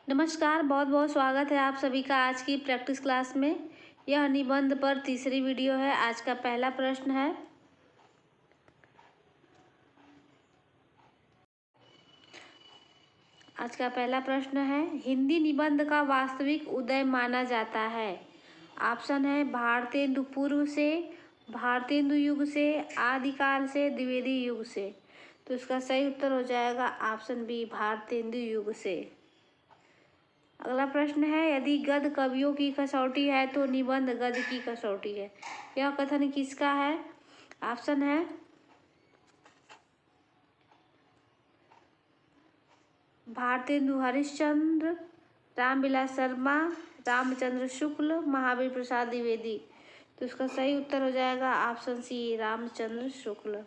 नमस्कार, बहुत बहुत स्वागत है आप सभी का आज की प्रैक्टिस क्लास में। यह निबंध पर तीसरी वीडियो है। आज का पहला प्रश्न है, हिंदी निबंध का वास्तविक उदय माना जाता है। ऑप्शन है भारतेंदु पूर्व से, भारतेंदु युग से, आदिकाल से, द्विवेदी युग से। तो इसका सही उत्तर हो जाएगा ऑप्शन बी, भारतेंदु युग से। अगला प्रश्न है, यदि गद्य कवियों की कसौटी है तो निबंध गद्य की कसौटी है। यह कथन किसका है? ऑप्शन है भारतेंदु हरिश्चंद्र, रामविलास शर्मा, रामचंद्र शुक्ल, महावीर प्रसाद द्विवेदी। तो इसका सही उत्तर हो जाएगा ऑप्शन सी, रामचंद्र शुक्ल।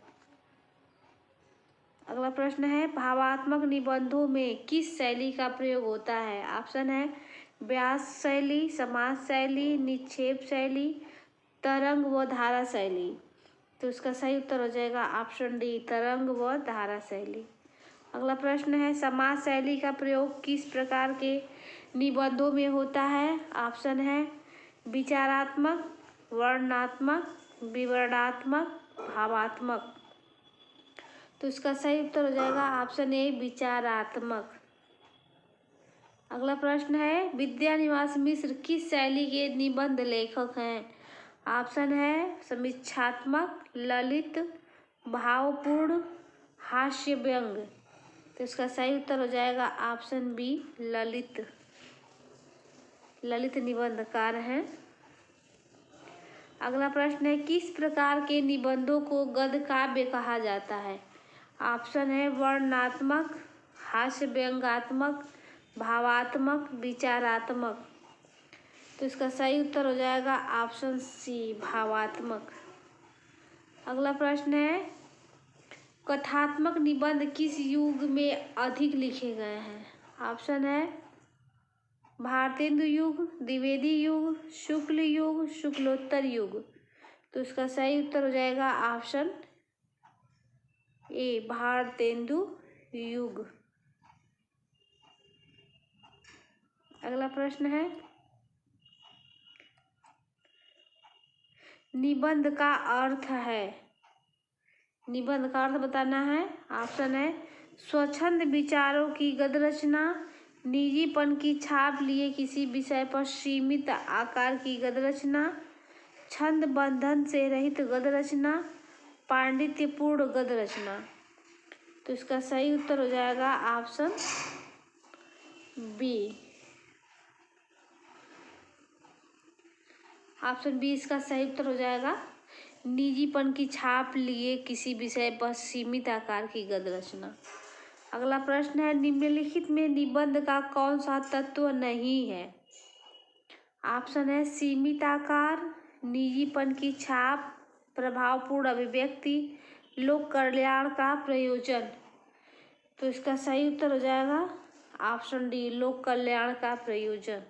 अगला प्रश्न है, भावात्मक निबंधों में किस शैली का प्रयोग होता है? ऑप्शन है व्यास शैली, समास शैली, निक्षेप शैली, तरंग व धारा शैली। तो इसका सही उत्तर हो जाएगा ऑप्शन डी, तरंग व धारा शैली। अगला प्रश्न है, समास शैली का प्रयोग किस प्रकार के निबंधों में होता है? ऑप्शन है विचारात्मक, वर्णनात्मक, विवरणात्मक, भावात्मक। तो इसका सही उत्तर हो जाएगा ऑप्शन ए, विचारात्मक। अगला प्रश्न है, विद्यानिवास मिश्र किस शैली के निबंध लेखक हैं? ऑप्शन है समीक्षात्मक, ललित, भावपूर्ण, हास्य व्यंग। तो इसका सही उत्तर हो जाएगा ऑप्शन बी, ललित। ललित निबंधकार हैं। अगला प्रश्न है, किस प्रकार के निबंधों को गद्य काव्य कहा जाता है? ऑप्शन है वर्णनात्मक, हास्य व्यंग्यात्मक, भावात्मक, विचारात्मक। तो इसका सही उत्तर हो जाएगा ऑप्शन सी, भावात्मक। अगला प्रश्न है, कथात्मक निबंध किस युग में अधिक लिखे गए हैं? ऑप्शन है भारतेंदु युग, द्विवेदी युग, शुक्ल युग, शुक्लोत्तर युग। तो इसका सही उत्तर हो जाएगा ऑप्शन ए, भारतेंदु युग। अगला प्रश्न है, निबंध का अर्थ है, निबंध का अर्थ बताना है। ऑप्शन है स्वच्छंद विचारों की गद्य रचना, निजीपन की छाप लिए किसी विषय पर सीमित आकार की गद्य रचना, छंद बंधन से रहित गद्य रचना, पांडित्यपूर्ण गद्य रचना। तो इसका सही उत्तर हो जाएगा ऑप्शन बी। ऑप्शन बी इसका सही उत्तर हो जाएगा, निजीपन की छाप लिए किसी विषय पर सीमित आकार की गद्य रचना। अगला प्रश्न है, निम्नलिखित में निबंध का कौन सा तत्व नहीं है? ऑप्शन है सीमित आकार, निजीपन की छाप, प्रभावपूर्ण अभिव्यक्ति, लोक कल्याण का प्रयोजन। तो इसका सही उत्तर हो जाएगा ऑप्शन डी, लोक कल्याण का प्रयोजन।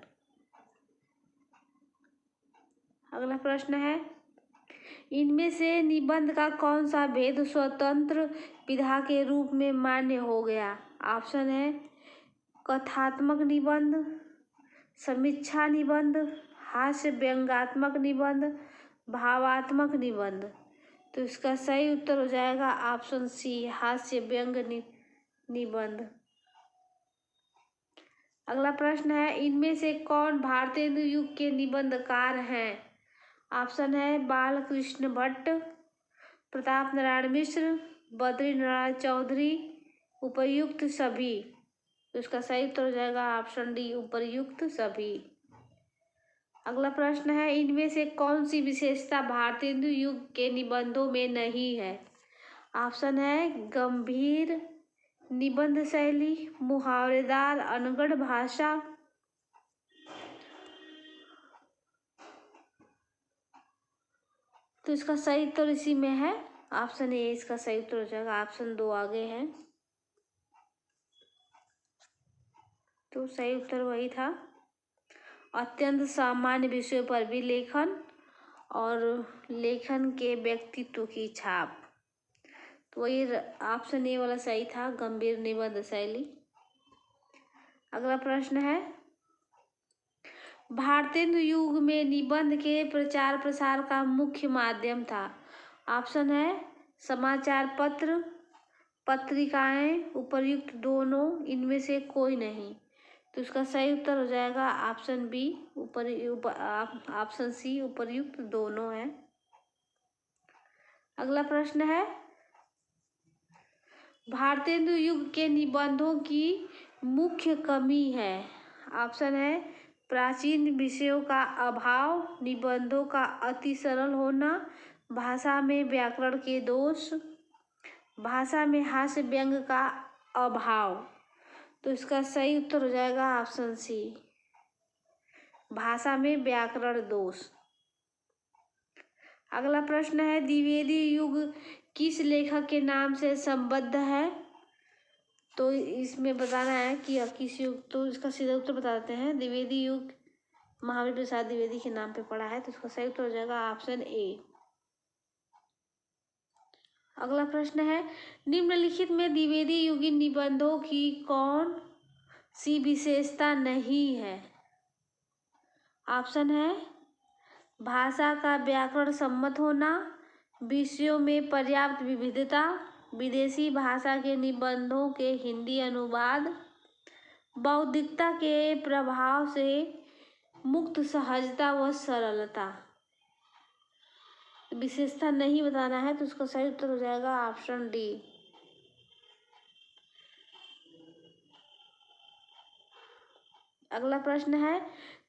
अगला प्रश्न है, इनमें से निबंध का कौन सा भेद स्वतंत्र विधा के रूप में मान्य हो गया? ऑप्शन है कथात्मक निबंध, समीक्षा निबंध, हास्य व्यंग्यात्मक निबंध, भावात्मक निबंध। तो इसका सही उत्तर हो जाएगा ऑप्शन सी, हास्य व्यंग निबंध। अगला प्रश्न है, इनमें से कौन भारतेंदु युग के निबंधकार हैं? ऑप्शन है बालकृष्ण भट्ट, प्रताप नारायण मिश्र, बद्री नारायण चौधरी, उपर्युक्त सभी। तो इसका सही उत्तर हो जाएगा ऑप्शन डी, उपर्युक्त सभी। अगला प्रश्न है, इनमें से कौन सी विशेषता भारतेंदु युग के निबंधों में नहीं है? ऑप्शन है गंभीर निबंध शैली, मुहावरेदार अनगढ़ भाषा, तो इसका सही उत्तर इसी में है ऑप्शन ए, इसका सही उत्तर हो जाएगा। ऑप्शन दो आगे है, तो सही उत्तर वही था। अत्यंत सामान्य विषयों पर भी लेखन और लेखन के व्यक्तित्व की छाप, तो वही ऑप्शन ए वाला सही था, गंभीर निबंध शैली। अगला प्रश्न है, भारतेंदु युग में निबंध के प्रचार प्रसार का मुख्य माध्यम था। ऑप्शन है समाचार पत्र, पत्रिकाएं, उपर्युक्त दोनों, इनमें से कोई नहीं। तो इसका सही उत्तर हो जाएगा ऑप्शन बी, ऑप्शन सी, उपर्युक्त दोनों है। अगला प्रश्न है, भारतेंदु युग के निबंधों की मुख्य कमी है। ऑप्शन है प्राचीन विषयों का अभाव, निबंधों का अति सरल होना, भाषा में व्याकरण के दोष, भाषा में हास्य व्यंग का अभाव। तो इसका सही उत्तर हो जाएगा ऑप्शन सी, भाषा में व्याकरण दोष। अगला प्रश्न है, द्विवेदी युग किस लेखक के नाम से संबद्ध है। तो इसमें बताना है कि किस युग, तो इसका सीधा उत्तर बता देते हैं। द्विवेदी युग महावीर प्रसाद द्विवेदी के नाम पे पड़ा है, तो इसका सही उत्तर हो जाएगा ऑप्शन ए। अगला प्रश्न है, निम्नलिखित में द्विवेदी युगीन निबंधों की कौन सी विशेषता नहीं है। ऑप्शन है भाषा का व्याकरण सम्मत होना, विषयों में पर्याप्त विविधता, विदेशी भाषा के निबंधों के हिंदी अनुवाद, बौद्धिकता के प्रभाव से मुक्त सहजता व सरलता। विशेषता नहीं बताना है, तो उसका सही उत्तर हो जाएगा ऑप्शन डी। अगला प्रश्न है,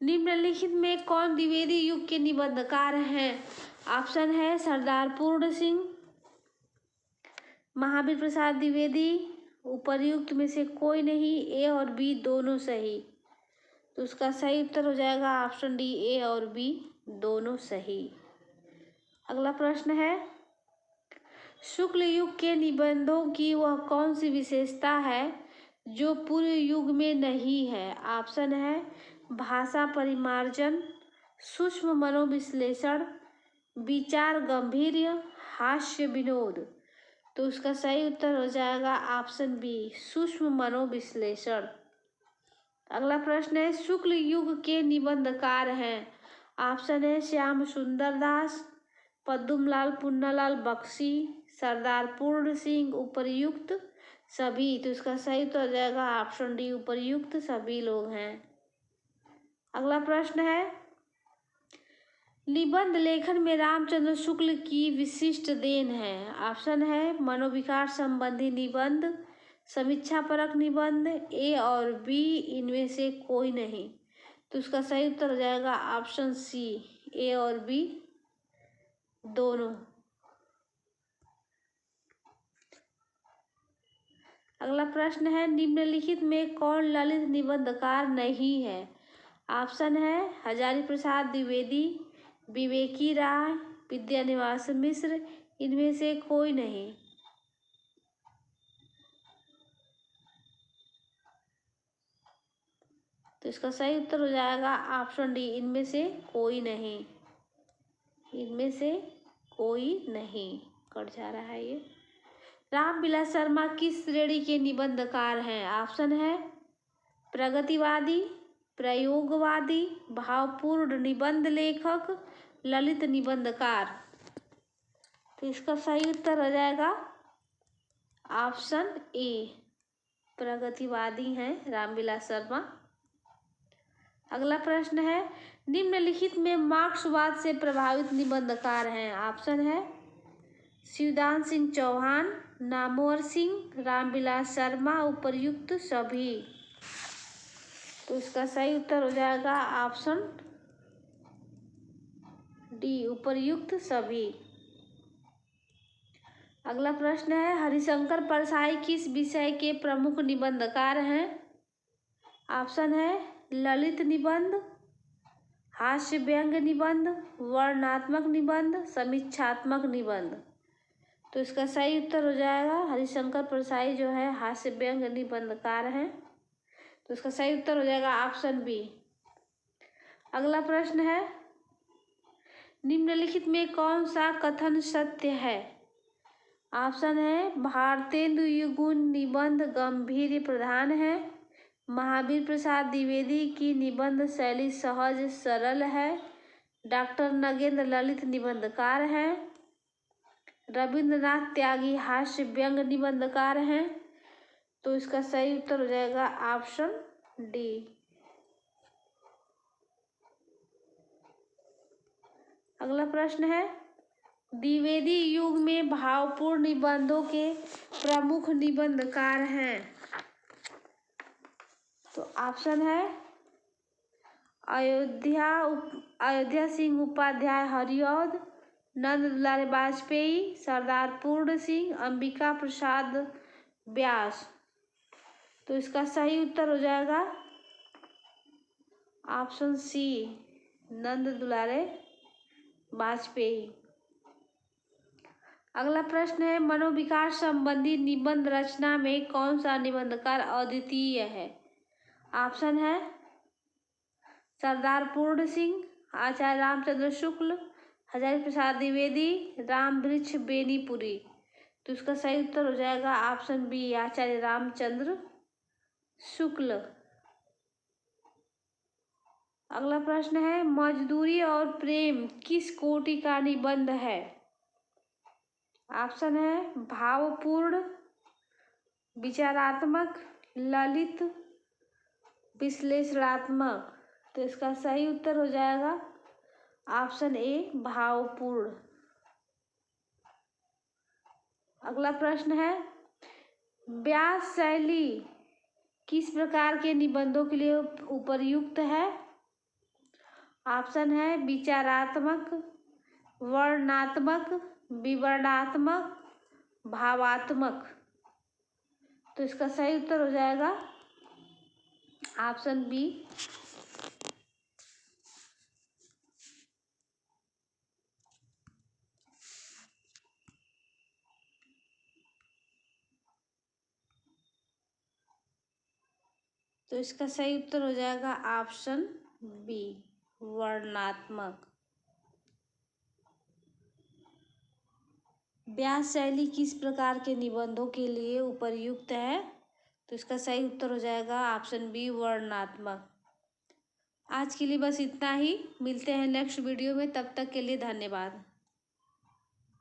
निम्नलिखित में कौन द्विवेदी युग के निबंधकार हैं। ऑप्शन है सरदार पूर्ण सिंह, महावीर प्रसाद द्विवेदी, उपर्युक्त में से कोई नहीं, ए और बी दोनों सही। तो उसका सही उत्तर हो जाएगा ऑप्शन डी, ए और बी दोनों सही। अगला प्रश्न है, शुक्ल युग के निबंधों की वह कौन सी विशेषता है जो पूर्व युग में नहीं है। ऑप्शन है भाषा परिमार्जन, सूक्ष्म मनोविश्लेषण, विचार गंभीर्य, हास्य विनोद। तो उसका सही उत्तर हो जाएगा ऑप्शन बी, सूक्ष्म मनोविश्लेषण। अगला प्रश्न है, शुक्ल युग के निबंधकार हैं। ऑप्शन है श्याम सुंदर दास, पद्मलाल पुन्नालाल बख्शी, सरदार पूर्ण सिंह, उपर्युक्त सभी। तो इसका सही उत्तर हो जाएगा ऑप्शन डी, उपर्युक्त सभी लोग हैं। अगला प्रश्न है, निबंध लेखन में रामचंद्र शुक्ल की विशिष्ट देन है। ऑप्शन है मनोविकार संबंधी निबंध, समीक्षा परक निबंध, ए और बी इनमें से कोई नहीं। तो उसका सही उत्तर हो जाएगा ऑप्शन सी, ए और बी दोनों। अगला प्रश्न है, निम्नलिखित में कौन ललित निबंधकार नहीं है। ऑप्शन है हजारी प्रसाद द्विवेदी, विवेकी राय, विद्यानिवास मिश्र, इनमें से कोई नहीं। तो इसका सही उत्तर हो जाएगा ऑप्शन डी, इनमें से कोई नहीं, इनमें से कोई नहीं। कट जा रहा है ये। रामविलास शर्मा किस श्रेणी के निबंधकार हैं। ऑप्शन है प्रगतिवादी, प्रयोगवादी, भावपूर्ण निबंध लेखक, ललित निबंधकार। तो इसका सही उत्तर हो जाएगा ऑप्शन ए, प्रगतिवादी हैं रामविलास शर्मा। अगला प्रश्न है, निम्नलिखित में मार्क्सवाद से प्रभावित निबंधकार हैं। ऑप्शन है शिवदान सिंह चौहान, नामवर सिंह, रामविलास शर्मा, उपर्युक्त सभी। तो इसका सही उत्तर हो जाएगा ऑप्शन डी, उपर्युक्त सभी। अगला प्रश्न है, हरिशंकर परसाई किस विषय के प्रमुख निबंधकार हैं। ऑप्शन है ललित निबंध, हास्य व्यंग निबंध, वर्णनात्मक निबंध, समीक्षात्मक निबंध। तो इसका सही उत्तर हो जाएगा हरिशंकर परसाई जो है हास्य व्यंग निबंधकार हैं। तो इसका सही उत्तर हो जाएगा ऑप्शन बी। अगला प्रश्न है, निम्नलिखित में कौन सा कथन सत्य है। ऑप्शन है भारतेंदु युगीन निबंध गंभीर प्रधान है, महावीर प्रसाद द्विवेदी की निबंध शैली सहज सरल है। डॉक्टर नगेंद्र ललित निबंधकार हैं। रविंद्रनाथ त्यागी हास्य व्यंग निबंधकार हैं। तो इसका सही उत्तर हो जाएगा ऑप्शन डी। अगला प्रश्न है, द्विवेदी युग में भावपूर्ण निबंधों के प्रमुख निबंधकार हैं। तो ऑप्शन है अयोध्या सिंह उपाध्याय हरिऔध, नंद दुलारे वाजपेयी, सरदार पूर्ण सिंह, अंबिका प्रसाद व्यास। तो इसका सही उत्तर हो जाएगा ऑप्शन सी, नंद दुलारे वाजपेयी। अगला प्रश्न है, मनोविकार संबंधी निबंध रचना में कौन सा निबंधकार अद्वितीय है। ऑप्शन है सरदार पूर्ण सिंह, आचार्य रामचंद्र शुक्ल, हजारी प्रसाद द्विवेदी, राम वृक्ष बेनीपुरी। तो इसका सही उत्तर हो जाएगा ऑप्शन बी, आचार्य रामचंद्र शुक्ल। अगला प्रश्न है, मजदूरी और प्रेम किस कोटि का निबंध है। ऑप्शन है भावपूर्ण, विचारात्मक, ललित, विश्लेषणात्मक। तो इसका सही उत्तर हो जाएगा ऑप्शन ए, भावपूर्ण। अगला प्रश्न है, व्यास शैली किस प्रकार के निबंधों के लिए उपयुक्त है। ऑप्शन है विचारात्मक, वर्णनात्मक, विवरणात्मक, भावात्मक। तो इसका सही उत्तर हो जाएगा ऑप्शन बी। तो इसका सही उत्तर हो जाएगा ऑप्शन बी, वर्णनात्मक। व्यास शैली किस प्रकार के निबंधों के लिए उपयुक्त है। तो इसका सही उत्तर हो जाएगा ऑप्शन बी, वर्णनात्मक। आज के लिए बस इतना ही, मिलते हैं नेक्स्ट वीडियो में, तब तक के लिए धन्यवाद।